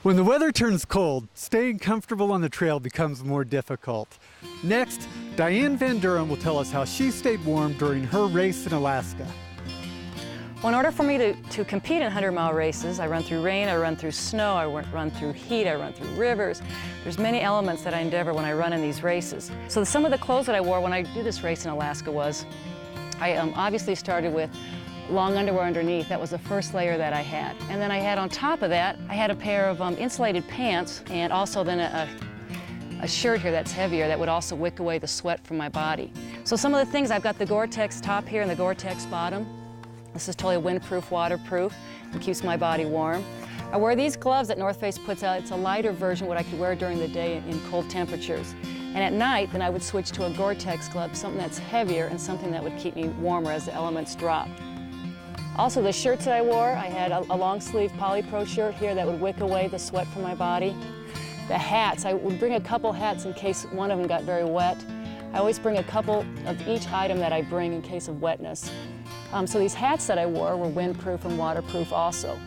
When the weather turns cold, staying comfortable on the trail becomes more difficult. Next, Diane Van Deren will tell us how she stayed warm during her race in Alaska. Well, in order for me to compete in 100-mile races, I run through rain, I run through snow, I run through heat, I run through rivers. There's many elements that I endeavor when I run in these races. So some of the clothes that I wore when I did this race in Alaska was, I obviously started with long underwear underneath. That was the first layer that I had. And then I had on top of that, I had a pair of insulated pants and also then a shirt here that's heavier that would also wick away the sweat from my body. So some of the things, I've got the Gore-Tex top here and the Gore-Tex bottom. This is totally windproof, waterproof, and keeps my body warm. I wear these gloves that North Face puts out. It's a lighter version, what I could wear during the day in cold temperatures. And at night, then I would switch to a Gore-Tex glove, something that's heavier and something that would keep me warmer as the elements drop. Also, the shirts that I wore, I had a long sleeve polypro shirt here that would wick away the sweat from my body. The hats, I would bring a couple hats in case one of them got very wet. I always bring a couple of each item that I bring in case of wetness. So these hats that I wore were windproof and waterproof also.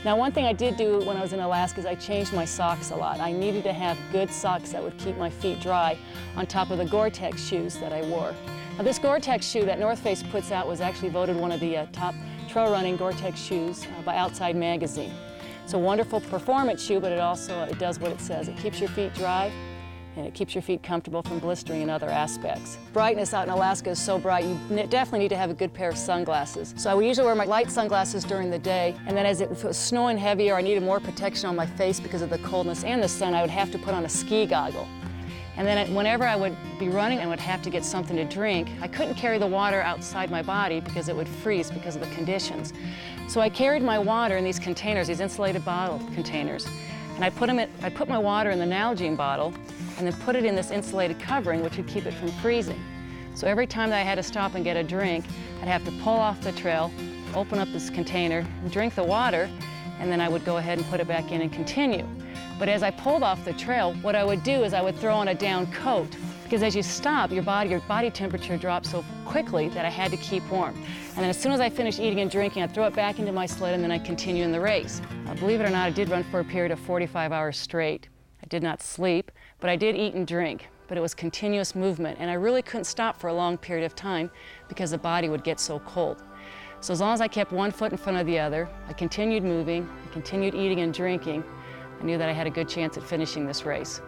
Now, one thing I did do when I was in Alaska is I changed my socks a lot. I needed to have good socks that would keep my feet dry on top of the Gore-Tex shoes that I wore. Now, this Gore-Tex shoe that North Face puts out was actually voted one of the top trail running Gore-Tex shoes by Outside Magazine. It's a wonderful performance shoe, but it does what it says. It keeps your feet dry and it keeps your feet comfortable from blistering in other aspects. Brightness out in Alaska is so bright, you definitely need to have a good pair of sunglasses. So I would usually wear my light sunglasses during the day, and then as it was snowing heavy or I needed more protection on my face because of the coldness and the sun, I would have to put on a ski goggle. And then whenever I would be running and would have to get something to drink, I couldn't carry the water outside my body because it would freeze because of the conditions. So I carried my water in these containers, these insulated bottle containers. And I put my water in the Nalgene bottle and then put it in this insulated covering, which would keep it from freezing. So every time that I had to stop and get a drink, I'd have to pull off the trail, open up this container, drink the water, and then I would go ahead and put it back in and continue. But as I pulled off the trail, what I would do is I would throw on a down coat, because as you stop, your body temperature drops so quickly that I had to keep warm. And then as soon as I finished eating and drinking, I'd throw it back into my sled and then I'd continue in the race. Believe it or not, I did run for a period of 45 hours straight. I did not sleep, but I did eat and drink. But it was continuous movement, and I really couldn't stop for a long period of time because the body would get so cold. So as long as I kept one foot in front of the other, I continued moving, I continued eating and drinking, I knew that I had a good chance at finishing this race.